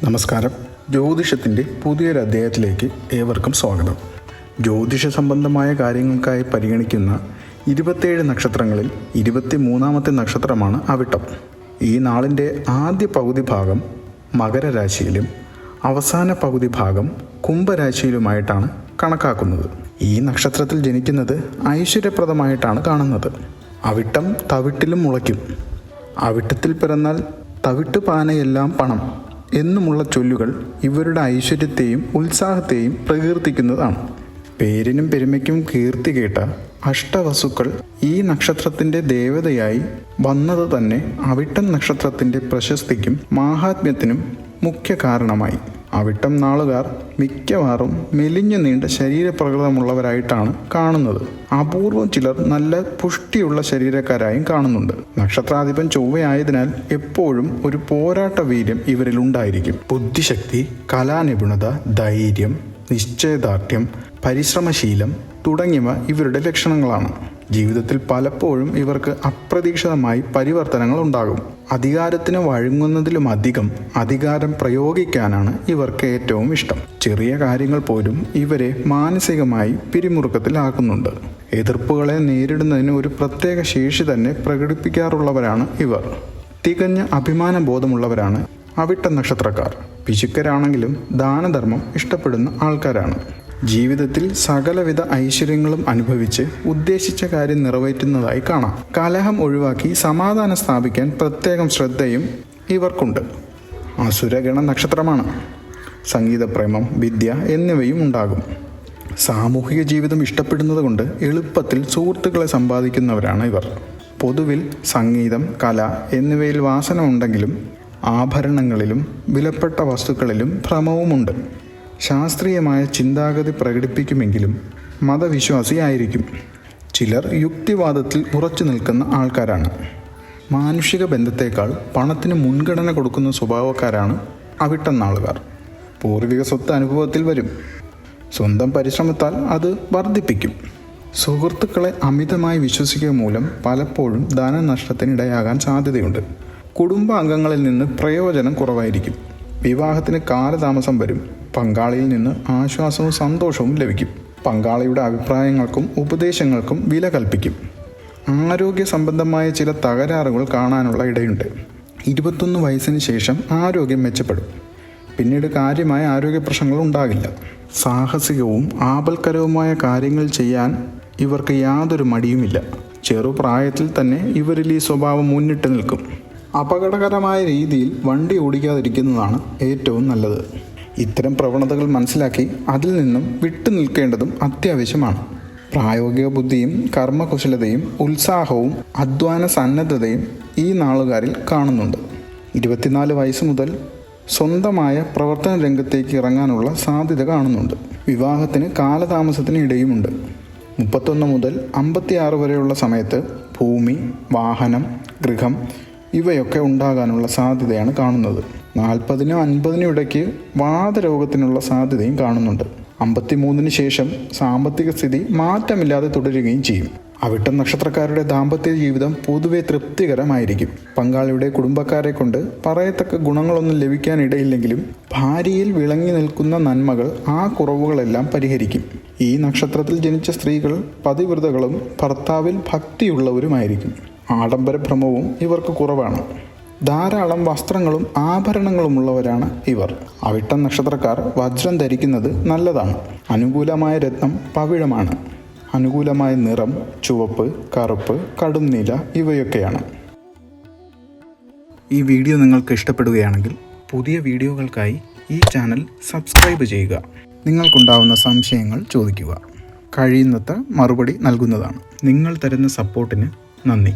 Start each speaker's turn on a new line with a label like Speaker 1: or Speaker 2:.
Speaker 1: നമസ്കാരം. ജ്യോതിഷത്തിൻ്റെ പുതിയൊരു അധ്യായത്തിലേക്ക് ഏവർക്കും സ്വാഗതം. ജ്യോതിഷ സംബന്ധമായ കാര്യങ്ങൾക്കായി പരിഗണിക്കുന്ന 27 നക്ഷത്രങ്ങളിൽ 23ാമത്തെ നക്ഷത്രമാണ് അവിട്ടം. ഈ നാളിൻ്റെ ആദ്യ പകുതി ഭാഗം മകരരാശിയിലും അവസാന പകുതി ഭാഗം കുംഭരാശിയിലുമായിട്ടാണ് കണക്കാക്കുന്നത്. ഈ നക്ഷത്രത്തിൽ ജനിക്കുന്നത് ഐശ്വര്യപ്രദമായിട്ടാണ് കാണുന്നത്. അവിട്ടം തവിട്ടിലും മുളയ്ക്കും. അവിട്ടത്തിൽ പിറന്നാൽ തവിട്ട് പാനയെല്ലാം പണം എന്നുമുള്ള ചൊല്ലുകൾ ഇവരുടെ ഐശ്വര്യത്തെയും ഉത്സാഹത്തെയും പ്രകീർത്തിക്കുന്നതാണ്. പേരിനും പെരുമയ്ക്കും കീർത്തി കേട്ട അഷ്ടവസുക്കൾ ഈ നക്ഷത്രത്തിൻ്റെ ദേവതയായി വന്നത് തന്നെ അവിട്ടം നക്ഷത്രത്തിൻ്റെ പ്രശസ്തിക്കും മാഹാത്മ്യത്തിനും മുഖ്യ കാരണമായി. അവിട്ടം നാളുകാർ മിക്കവാറും മെലിഞ്ഞു നീണ്ട ശരീരപ്രകൃതമുള്ളവരായിട്ടാണ് കാണുന്നത്. അപൂർവം ചിലർ നല്ല പുഷ്ടിയുള്ള ശരീരക്കാരായും കാണുന്നുണ്ട്. നക്ഷത്രാധിപൻ ചൊവ്വയായതിനാൽ എപ്പോഴും ഒരു പോരാട്ട വീര്യം ഇവരിൽ ഉണ്ടായിരിക്കും. ബുദ്ധിശക്തി, കലാനിപുണത, ധൈര്യം, നിശ്ചയദാർഢ്യം, പരിശ്രമശീലം തുടങ്ങിയവ ഇവരുടെ ലക്ഷണങ്ങളാണ്. ജീവിതത്തിൽ പലപ്പോഴും ഇവർക്ക് അപ്രതീക്ഷിതമായി പരിവർത്തനങ്ങൾ ഉണ്ടാകും. അധികാരത്തിന് വഴങ്ങുന്നതിലുമധികം അധികാരം പ്രയോഗിക്കാനാണ് ഇവർക്ക് ഏറ്റവും ഇഷ്ടം. ചെറിയ കാര്യങ്ങൾ പോലും ഇവരെ മാനസികമായി പിരിമുറുക്കത്തിലാക്കുന്നുണ്ട്. എതിർപ്പുകളെ നേരിടുന്നതിന് ഒരു പ്രത്യേക ശേഷി തന്നെ പ്രകടിപ്പിക്കാറുള്ളവരാണ് ഇവർ. തികഞ്ഞ അഭിമാനബോധമുള്ളവരാണ് അവിട്ട നക്ഷത്രക്കാർ. പിശുക്കരാണെങ്കിലും ദാനധർമ്മം ഇഷ്ടപ്പെടുന്ന ആൾക്കാരാണ്. ജീവിതത്തിൽ സകലവിധ ഐശ്വര്യങ്ങളും അനുഭവിച്ച് ഉദ്ദേശിച്ച കാര്യം നിറവേറ്റുന്നതായി കാണാം. കലഹം ഒഴിവാക്കി സമാധാനം സ്ഥാപിക്കാൻ പ്രത്യേകം ശ്രദ്ധയും ഇവർക്കുണ്ട്. അസുരഗണ നക്ഷത്രമാണ്. സംഗീതപ്രേമം, വിദ്യ എന്നിവയും ഉണ്ടാകും. സാമൂഹിക ജീവിതം ഇഷ്ടപ്പെടുന്നത് കൊണ്ട് എളുപ്പത്തിൽ സുഹൃത്തുക്കളെ സമ്പാദിക്കുന്നവരാണ് ഇവർ. പൊതുവിൽ സംഗീതം, കല എന്നിവയിൽ വാസന ഉണ്ടെങ്കിലും ആഭരണങ്ങളിലും വിലപ്പെട്ട വസ്തുക്കളിലും ഭ്രമവുമുണ്ട്. ശാസ്ത്രീയമായ ചിന്താഗതി പ്രകടിപ്പിക്കുമെങ്കിലും മതവിശ്വാസിയായിരിക്കും. ചിലർ യുക്തിവാദത്തിൽ ഉറച്ചു നിൽക്കുന്ന ആൾക്കാരാണ്. മാനുഷിക ബന്ധത്തേക്കാൾ പണത്തിന് മുൻഗണന കൊടുക്കുന്ന സ്വഭാവക്കാരാണ് അവിട്ടം നാളുകാർ. പൂർവിക സ്വത്ത് അനുഭവത്തിൽ വരും. സ്വന്തം പരിശ്രമത്താൽ അത് വർദ്ധിപ്പിക്കും. സുഹൃത്തുക്കളെ അമിതമായി വിശ്വസിക്കുക മൂലം പലപ്പോഴും ധനനഷ്ടത്തിനിടയാകാൻ സാധ്യതയുണ്ട്. കുടുംബാംഗങ്ങളിൽ നിന്ന് പ്രയോജനം കുറവായിരിക്കും. വിവാഹത്തിന് കാലതാമസം വരും. പങ്കാളിയിൽ നിന്ന് ആശ്വാസവും സന്തോഷവും ലഭിക്കും. പങ്കാളിയുടെ അഭിപ്രായങ്ങൾക്കും ഉപദേശങ്ങൾക്കും വില കൽപ്പിക്കും. ആരോഗ്യ സംബന്ധമായ ചില തകരാറുകൾ കാണാനുള്ള ഇടയുണ്ട്. 21 വയസ്സിന് ശേഷം ആരോഗ്യം മെച്ചപ്പെടും. പിന്നീട് കാര്യമായ ആരോഗ്യ പ്രശ്നങ്ങൾ ഉണ്ടാകില്ല. സാഹസികവും ആപൽക്കരവുമായ കാര്യങ്ങൾ ചെയ്യാൻ ഇവർക്ക് യാതൊരു മടിയുമില്ല. ചെറുപ്രായത്തിൽ തന്നെ ഇവരിൽ ഈ സ്വഭാവം മുന്നിട്ട് നിൽക്കും. അപകടകരമായ രീതിയിൽ വണ്ടി ഓടിക്കാതിരിക്കുന്നതാണ് ഏറ്റവും നല്ലത്. ഇത്തരം പ്രവണതകൾ മനസ്സിലാക്കി അതിൽ നിന്നും വിട്ടു നിൽക്കേണ്ടതും അത്യാവശ്യമാണ്. പ്രായോഗിക ബുദ്ധിയും കർമ്മകുശലതയും ഉത്സാഹവും അധ്വാന സന്നദ്ധതയും ഈ നാളുകാരിൽ കാണുന്നുണ്ട്. 24 വയസ്സ് മുതൽ സ്വന്തമായ പ്രവർത്തന രംഗത്തേക്ക് ഇറങ്ങാനുള്ള സാധ്യത കാണുന്നുണ്ട്. വിവാഹത്തിന് കാലതാമസത്തിന് ഇടയുമുണ്ട്. 31 മുതൽ 56 വരെയുള്ള സമയത്ത് ഭൂമി, വാഹനം, ഗൃഹം ഇവയൊക്കെ ഉണ്ടാകാനുള്ള സാധ്യതയാണ് കാണുന്നത്. 40-നും 50-നും ഇടയ്ക്ക് വാതരോഗത്തിനുള്ള സാധ്യതയും കാണുന്നുണ്ട്. 53-ന് ശേഷം സാമ്പത്തിക സ്ഥിതി മാറ്റമില്ലാതെ തുടരുകയും ചെയ്യും. അവിട്ടം നക്ഷത്രക്കാരുടെ ദാമ്പത്യ ജീവിതം പൊതുവെ തൃപ്തികരമായിരിക്കും. പങ്കാളിയുടെ കുടുംബക്കാരെ കൊണ്ട് പറയത്തക്ക ഗുണങ്ങളൊന്നും ലഭിക്കാനിടയില്ലെങ്കിലും ഭാര്യയിൽ വിളങ്ങി നിൽക്കുന്ന നന്മകൾ ആ കുറവുകളെല്ലാം പരിഹരിക്കും. ഈ നക്ഷത്രത്തിൽ ജനിച്ച സ്ത്രീകൾ പതിവ്രതകളും ഭർത്താവിൽ ഭക്തിയുള്ളവരുമായിരിക്കും. ആഡംബരഭ്രമവും ഇവർക്ക് കുറവാണ്. ധാരാളം വസ്ത്രങ്ങളും ആഭരണങ്ങളുമുള്ളവരാണ് ഇവർ. അവിട്ടം നക്ഷത്രക്കാർ വജ്രം ധരിക്കുന്നത് നല്ലതാണ്. അനുകൂലമായ രത്നം പവിഴമാണ്. അനുകൂലമായ നിറം ചുവപ്പ്, കറുപ്പ്, കടും നീല ഇവയൊക്കെയാണ്. ഈ വീഡിയോ നിങ്ങൾക്ക് ഇഷ്ടപ്പെടുകയാണെങ്കിൽ പുതിയ വീഡിയോകൾക്കായി ഈ ചാനൽ സബ്സ്ക്രൈബ് ചെയ്യുക. നിങ്ങൾക്കുണ്ടാവുന്ന സംശയങ്ങൾ ചോദിക്കുക. കഴിയുന്നത്ര മറുപടി നൽകുന്നതാണ്. നിങ്ങൾ തരുന്ന സപ്പോർട്ടിന് നന്ദി.